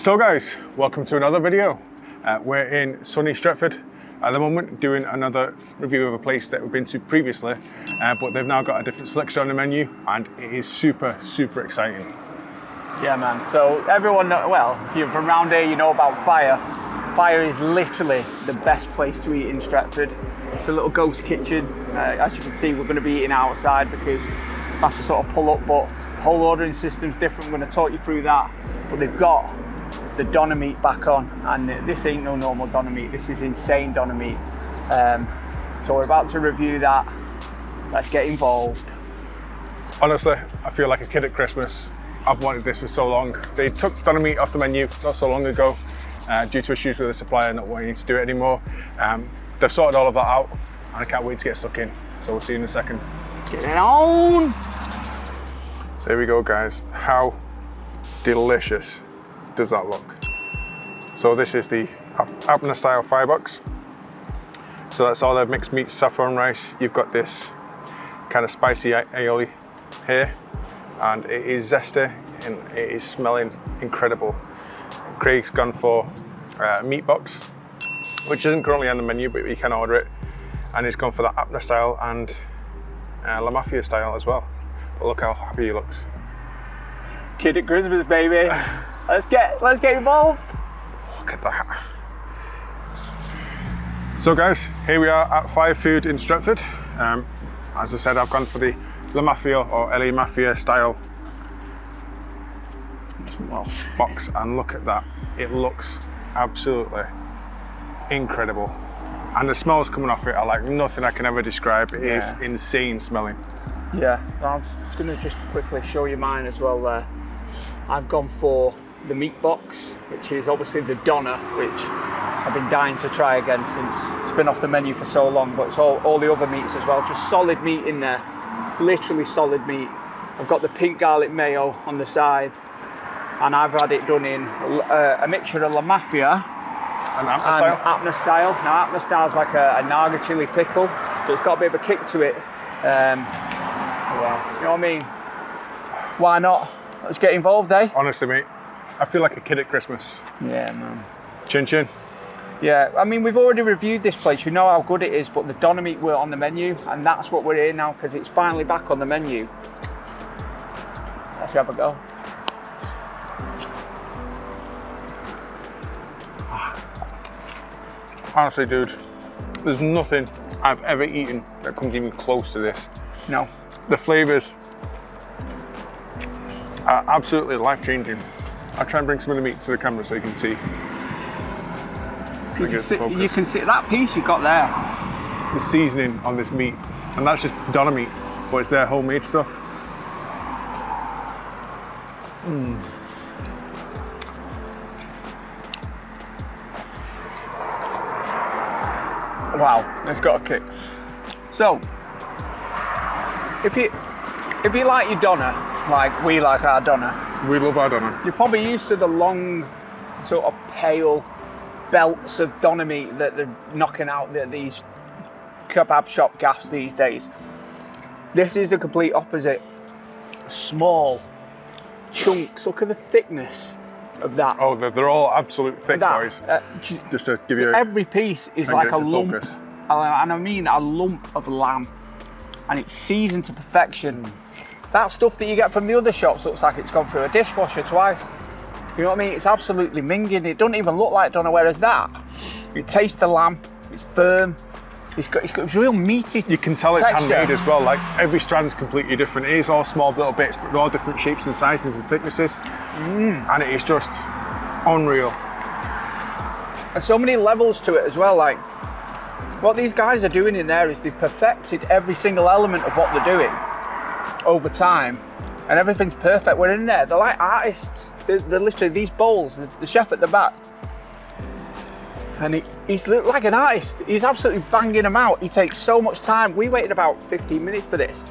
So guys, welcome to another video. We're in sunny Stretford at the moment doing another review of a place that we've been to previously, but they've now got a different selection on the menu and it is super exciting. Yeah man, so everyone well, if you're from around here you know about Fire. Fire is literally the best place to eat in Stretford. It's a little ghost kitchen. As you can see, we're going to be eating outside because we have to sort of pull up, but the whole ordering system's different. I'm going to talk you through that. But they've got the doner meat back on, and this ain't no normal doner meat. This is insane doner meat. So we're about to review that. Let's get involved. Honestly, I feel like a kid at Christmas. I've wanted this for so long. They took doner meat off the menu not so long ago due to issues with the supplier not wanting to do it anymore. They've sorted all of that out and I can't wait to get stuck in. So we'll see you in a second. Get it on! So here we go guys. How delicious does that look? So this is the Abner style Firebox. So that's all their mixed meat saffron rice. You've got this kind of spicy aioli here, and it is zesty and it is smelling incredible. Craig's gone for meat box, which isn't currently on the menu, but you can order it, and he's gone for that Abner style and La Mafia style as well. But look how happy he looks. Kid at Christmas, baby. Let's get involved. Look at that. So guys, here we are at Fire Food in Stretford. As I said, I've gone for the La Mafia or LA Mafia style box, and look at that. It looks absolutely incredible. And the smells coming off it are like nothing I can ever describe. It is insane smelling. Yeah, I'm just going to just quickly show you mine as well there. I've gone for the meat box, which is obviously the doner, which I've been dying to try again since it's been off the menu for so long, but it's all the other meats as well, just solid meat in there, literally solid meat. I've got the pink garlic mayo on the side, and I've had it done in a mixture of La Mafia and Abner style. Now Abner style is like a naga chili pickle, so it's got a bit of a kick to it. Well, you know what I mean? Why not? Let's get involved, eh? Honestly, mate, I feel like a kid at Christmas. Yeah, man. Chin chin. Yeah, I mean, we've already reviewed this place. We know how good it is, but the doner meat were on the menu, and that's what we're here now because it's finally back on the menu. Let's have a go. Honestly, dude, there's nothing I've ever eaten that comes even close to this. No. The flavors are absolutely life-changing. I'll try and bring some of the meat to the camera so you can see. You can see that piece you got there. The seasoning on this meat, and that's just doner meat, but it's their homemade stuff. Wow, it's got a kick. So, if you like your doner, like we like our doner, we love our doner. You're probably used to the long, sort of pale belts of doner meat that they're knocking out these kebab shop gaffs these days. This is the complete opposite. Small chunks. Look at the thickness of that. Oh, they're all absolute thick boys. Just to give you every piece is like a lump, and I mean a lump of lamb, and it's seasoned to perfection. That stuff that you get from the other shops looks like it's gone through a dishwasher twice. You know what I mean? It's absolutely minging. It doesn't even look like doner, whereas that, you taste the lamb, it's firm, it's got real meaty. You can tell it's texture. handmade as well. Like every strand's completely different. It is all small little bits, but they're all different shapes and sizes and thicknesses, and it is just unreal. There's so many levels to it as well. Like what these guys are doing in there is they've perfected every single element of what they're doing over time, and everything's perfect. We're in there. They're like artists. They're literally these bowls. The chef at the back, and he's like an artist. He's absolutely banging them out. He takes so much time. We waited about 15 minutes for this,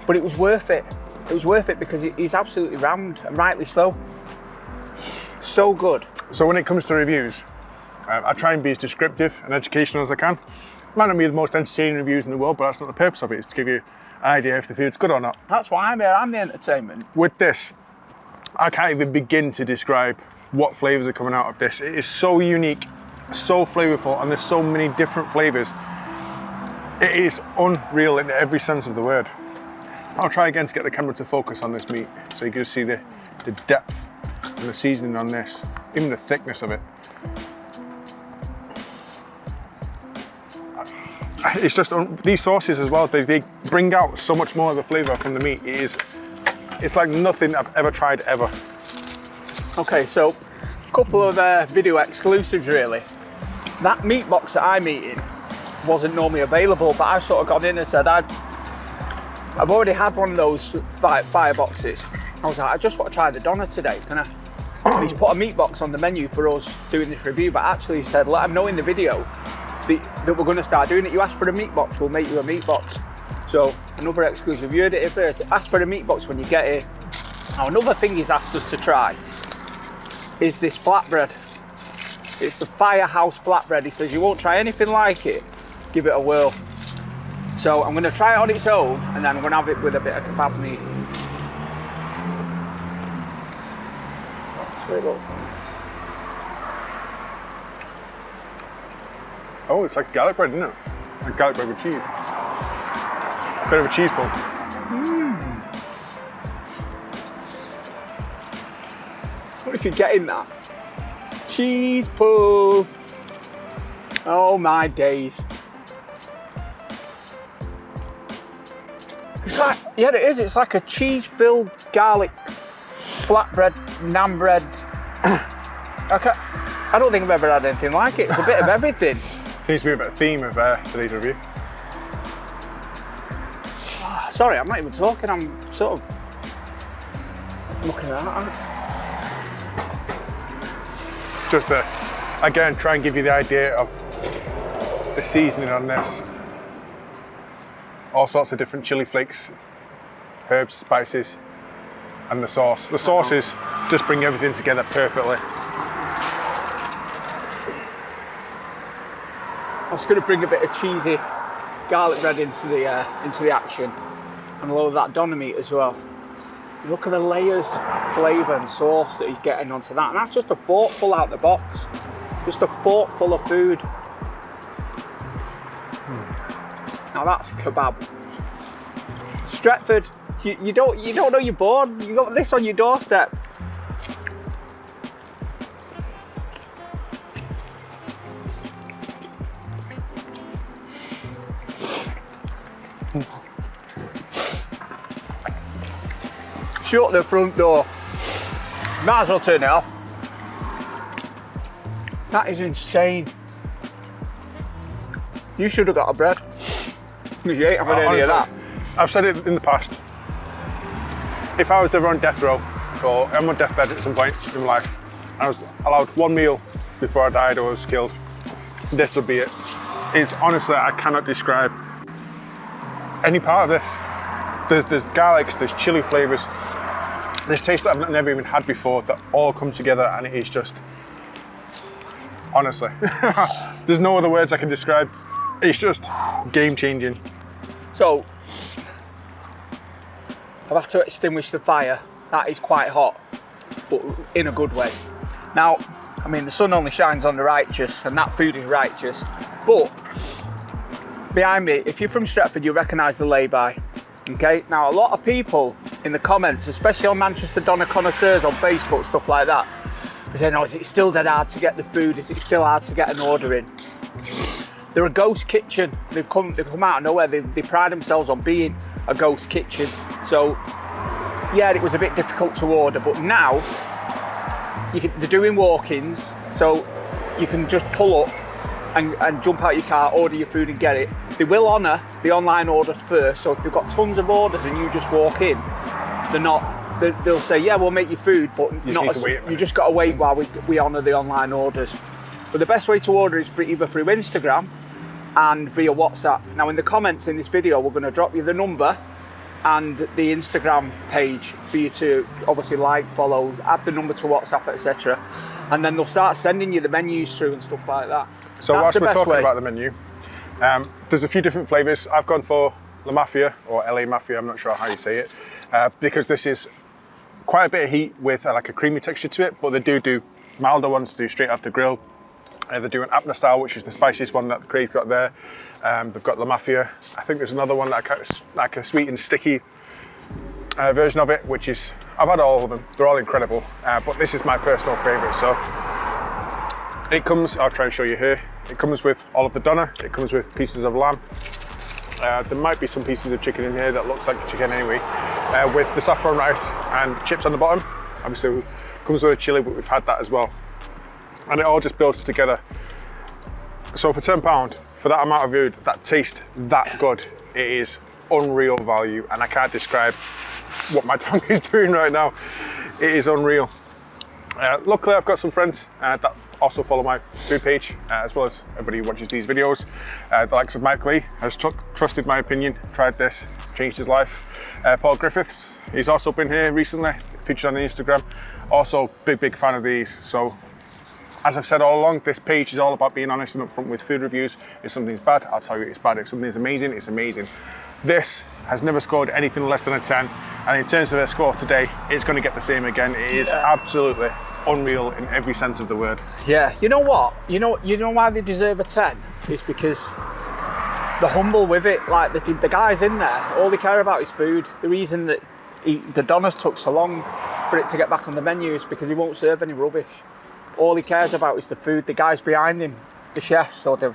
but it was worth it. It was worth it because he's absolutely rammed, and rightly so. So good. So when it comes to reviews, I try and be as descriptive and educational as I can. Might not be the most entertaining reviews in the world, but that's not the purpose of it. It's to give you an idea if the food's good or not. That's why I'm here. I'm the entertainment. With this, I can't even begin to describe what flavors are coming out of this. It is so unique, so flavorful, and there's so many different flavors. It is unreal in every sense of the word. I'll try again to get the camera to focus on this meat so you can just see the depth and the seasoning on this, even the thickness of it. It's just, these sauces as well, they bring out so much more of the flavor from the meat. It's like nothing I've ever tried ever. Okay, so a couple of video exclusives really. That meat box that I'm eating wasn't normally available, but I've sort of gone in and said I've already had one of those fireboxes. I was like, I just want to try the doner today. Can I? He's put a meat box on the menu for us doing this review, but actually he said, let him know in the video that we're going to start doing it. You ask for a meat box, we'll make you a meat box. So another exclusive, you heard it here first. Ask for a meat box when you get here. Now another thing he's asked us to try is this flatbread. It's the Firehouse flatbread. He says you won't try anything like it, give it a whirl. So I'm going to try it on its own, and then I'm going to have it with a bit of kebab meat. That's what it looks like. Oh, it's like garlic bread, isn't it? Like garlic bread with cheese. Bit of a cheese pull. What if you're getting that? Cheese pull. Oh my days. It's like, yeah it is, it's like a cheese-filled garlic flatbread, naan bread. I don't think I've ever had anything like it. It's a bit of everything. Seems to be a bit of a theme of today's review. Oh, sorry, I'm not even talking, I'm sort of looking at that. Just to, again, try and give you the idea of the seasoning on this. All sorts of different chili flakes, herbs, spices, and the sauce. The sauces just bring everything together perfectly. I was going to bring a bit of cheesy garlic bread into the action, and a lot of that doner meat as well. Look at the layers of flavour and sauce that he's getting onto that, and that's just a forkful out the box. Just a forkful of food. Now that's kebab. Stretford, you don't know you're bored. You got this on your doorstep. Shut the front door. Might as well turn it off. That is insane. You should have got a bread. You ain't having any of that. I've said it in the past. If I was ever on death row, or I'm on deathbed at some point in my life, I was allowed one meal before I died or was killed, this would be it. It's honestly, I cannot describe any part of this. There's garlics, there's chili flavours, there's tastes that I've never even had before that all come together, and it is just, honestly, there's no other words I can describe. It's just game changing. So, I've had to extinguish the fire. That is quite hot, but in a good way. Now, I mean, the sun only shines on the righteous, and that food is righteous. But behind me, if you're from Stretford, you recognise the lay-by. Okay, now a lot of people in the comments, especially on Manchester Doner Connoisseurs on Facebook, stuff like that, they say, no, is it still dead hard to get the food? Is it still hard to get an order in? They're a ghost kitchen. They've come out of nowhere. They pride themselves on being a ghost kitchen. So, yeah, it was a bit difficult to order, but now they're doing walk-ins, so you can just pull up and jump out your car, order your food and get it. They will honour the online order first, so if they've got tons of orders and you just walk in, they'll say, yeah, we'll make your food, but you just got to wait while we honour the online orders. But the best way to order is either through Instagram and via WhatsApp. Now in the comments in this video, we're going to drop you the number and the Instagram page for you to obviously like, follow, add the number to WhatsApp, etc. And then they'll start sending you the menus through and stuff like that. So whilst we're talking about the menu, there's a few different flavours. I've gone for La Mafia, or LA Mafia, I'm not sure how you say it, because this is quite a bit of heat with like a creamy texture to it, but they do milder ones to do straight off the grill. They're doing Apna style, which is the spiciest one that Craig's got there. They've got the Mafia. I think there's another one like a sweet and sticky version of it, which is, I've had all of them. They're all incredible, but this is my personal favorite. So it comes, I'll try and show you here. It comes with all of the doner. It comes with pieces of lamb. There might be some pieces of chicken in here that looks like chicken anyway, with the saffron rice and chips on the bottom. Obviously it comes with a chili, but we've had that as well. And it all just builds together. So for £10, for that amount of food, that tastes that good, it is unreal value, and I can't describe what my tongue is doing right now. It is unreal. Luckily I've got some friends that also follow my food page, as well as everybody who watches these videos. The likes of Mike Lee has trusted my opinion, tried this, changed his life. Paul Griffiths, he's also been here recently, featured on the Instagram. Also big fan of these. So as I've said all along, this page is all about being honest and upfront with food reviews. If something's bad, I'll tell you it's bad. If something's amazing, it's amazing. This has never scored anything less than a 10, and in terms of their score today, it's going to get the same again. It is absolutely unreal in every sense of the word. Yeah, you know what? You know why they deserve a 10? It's because they're humble with it. Like the guys in there, all they care about is food. The reason that the donors took so long for it to get back on the menu is because he won't serve any rubbish. All he cares about is the food. The guys behind him, the chefs or the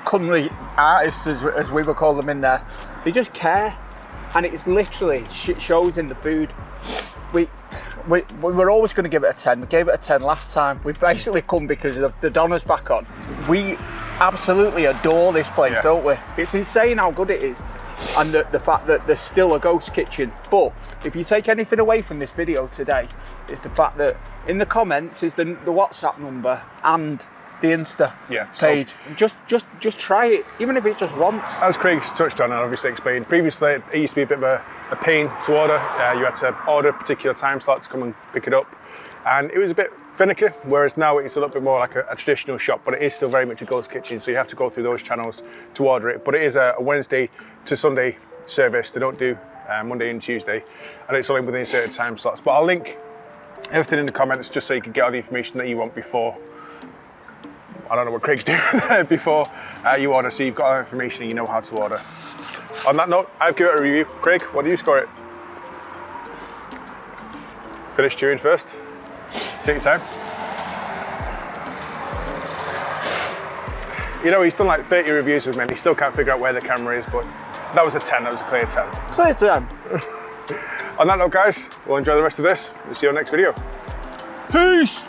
culinary artists, as we would call them in there, they just care, and it's literally shows in the food. We're always going to give it a 10. We gave it a 10 last time. We've basically come because of the doner's back on. We absolutely adore this place, don't we? It's insane how good it is, and the fact that there's still a ghost kitchen. But if you take anything away from this video today, it's the fact that in the comments is the WhatsApp number and the Insta page. Just try it, even if it's just once. As Craig's touched on and obviously explained previously, it used to be a bit of a pain to order. You had to order a particular time slot to come and pick it up, and it was a bit finicky, whereas now it's a little bit more like a traditional shop, but it is still very much a ghost kitchen, so you have to go through those channels to order it. But it is a Wednesday to Sunday service. They don't do Monday and Tuesday, and it's only within certain time slots. But I'll link everything in the comments just so you can get all the information that you want before, I don't know what Craig's doing there, before you order, so you've got all the information and you know how to order. On that note, I've given it a review. Craig, what do you score it? Finish chewing first. Take your time. You know, he's done like 30 reviews with me and he still can't figure out where the camera is, but that was a 10, that was a clear 10. Clear 10. On that note, guys, we'll enjoy the rest of this. We'll see you on the next video. Peace!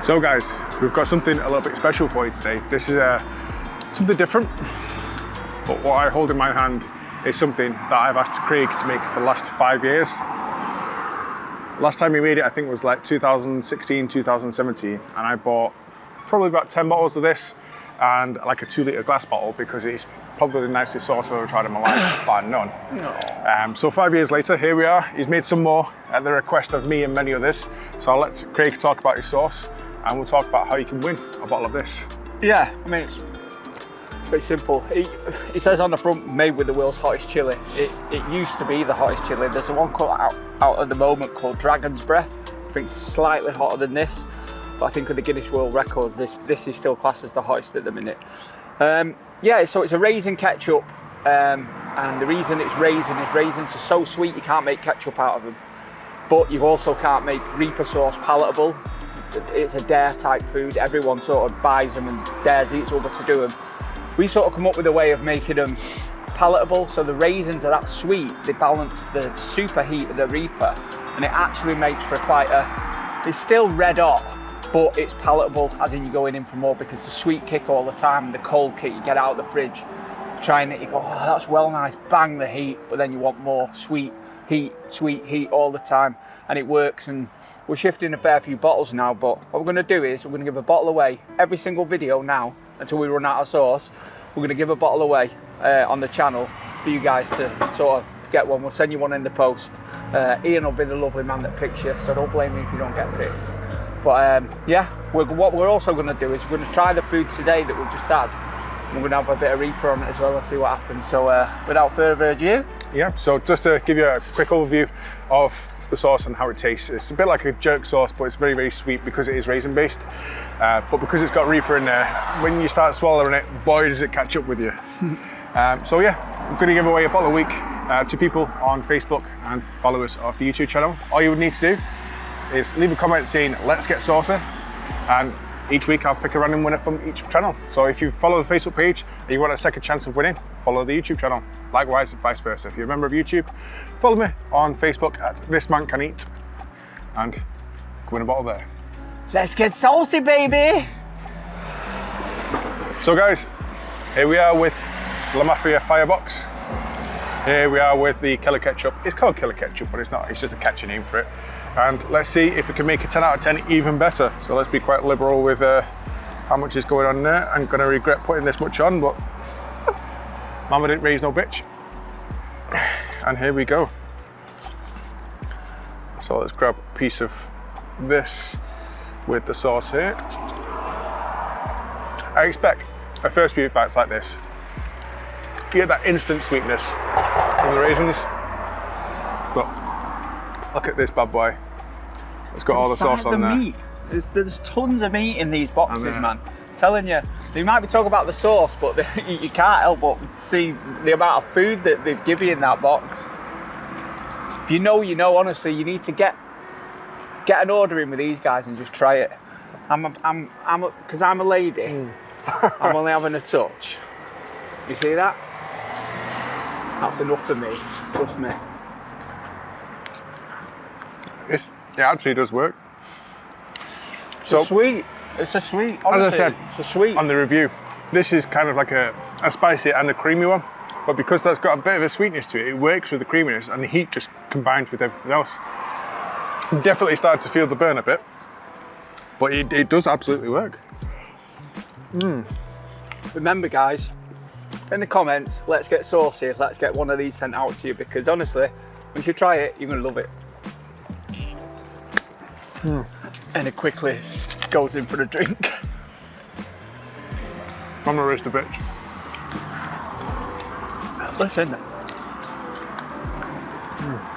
So guys, we've got something a little bit special for you today. This is something different, but what I hold in my hand is something that I've asked Craig to make for the last 5 years. Last time he made it, I think it was like 2016, 2017, and I bought probably about 10 bottles of this and like a 2-litre glass bottle because it's probably the nicest sauce I've ever tried in my life, bar none. So 5 years later, here we are. He's made some more at the request of me and many others. So I'll let Craig talk about his sauce, and we'll talk about how you can win a bottle of this. Yeah, I mean, it's pretty simple. It says on the front, made with the world's hottest chili. It used to be the hottest chili. There's a one called out at the moment called Dragon's Breath. I think it's slightly hotter than this, but I think of the Guinness World Records, this is still classed as the hottest at the minute. Yeah, so it's a raisin ketchup, and the reason it's raisin is raisins are so sweet you can't make ketchup out of them, but you also can't make Reaper sauce palatable. It's a dare type food. Everyone sort of buys them and dares eats over to do them. We sort of come up with a way of making them palatable, so the raisins are that sweet, they balance the super heat of the Reaper, and it actually makes for quite a, it's still red hot, but it's palatable, as in you're going in for more, because the sweet kick all the time and the cold kick, you get out of the fridge, trying it, you go, oh, that's well nice, bang the heat, but then you want more sweet heat all the time, and it works. And we're shifting a fair few bottles now, but what we're going to do is we're going to give a bottle away every single video now until we run out of sauce. We're going to give a bottle away on the channel for you guys to sort of get one. We'll send you one in the post. Ian will be the lovely man that picks you, so don't blame me if you don't get picked. But yeah, what we're also going to do is we're going to try the food today that we've just had. We're going to have a bit of Reaper on it as well and see what happens. So without further ado. Yeah, so just to give you a quick overview of the sauce and how it tastes. It's a bit like a jerk sauce, but it's very, very sweet because it is raisin based. But because it's got Reaper in there, when you start swallowing it, boy does it catch up with you. So yeah, I'm going to give away a bottle a week to people on Facebook and followers of the YouTube channel. All you would need to do is leave a comment saying, let's get saucy, and each week I'll pick a random winner from each channel. So if you follow the Facebook page and you want a second chance of winning, follow the YouTube channel. Likewise, vice versa. If you're a member of YouTube, follow me on Facebook at This Man Can Eat and go win a bottle there. Let's get saucy, baby! So guys, here we are with the Mafia Firebox. Here we are with the killer ketchup. It's called killer ketchup, but it's not. It's just a catchy name for it. And let's see if we can make a 10 out of 10 even better. So let's be quite liberal with how much is going on there. I'm gonna regret putting this much on, but mama didn't raise no bitch. And here we go. So let's grab a piece of this with the sauce here. I expect a first few bites like this, you get that instant sweetness from the raisins. But look at this bad boy. It's got all the sauce on there. Meat. There's tons of meat in these boxes, man. I'm telling you, you might be talking about the sauce, but you can't help but see the amount of food that they've given you in that box. If you know, you know. Honestly, you need to get an order in with these guys and just try it. Because I'm a lady. I'm only having a touch. You see that? That's enough for me. Trust me. It actually does work. So sweet. It's a sweet. Honestly, as I said, it's a sweet. on the review, this is kind of like a spicy and a creamy one, but because that's got a bit of a sweetness to it, it works with the creaminess, and the heat just combines with everything else. I'm definitely starting to feel the burn a bit, but it does absolutely work. Remember, guys, in the comments, let's get saucy. Let's get one of these sent out to you, because honestly, once you try it, you're gonna love it. And it quickly goes in for a drink. I'm gonna roast a bitch. Listen,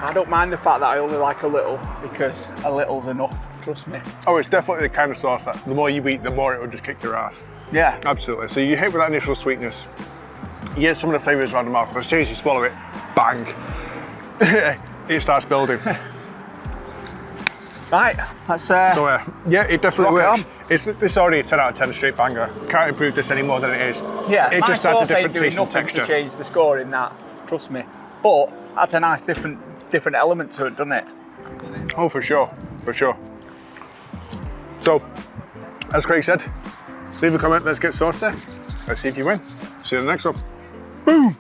I don't mind the fact that I only like a little, because a little's enough, trust me. Oh, it's definitely the kind of sauce that the more you eat, the more it will just kick your ass. Yeah. Absolutely. So you hit with that initial sweetness, you get some of the flavours around the mouth, but as soon as you swallow it, bang, it starts building. Right, that's So yeah, it definitely rock works. It's already a 10 out of 10 straight banger. Can't improve this any more than it is. Yeah, it just adds a different taste and texture. To change the score in that, trust me. But adds a nice different element to it, doesn't it? Oh, for sure, for sure. So, as Craig said, leave a comment, let's get saucy. Let's see if you win. See you in the next one. Boom!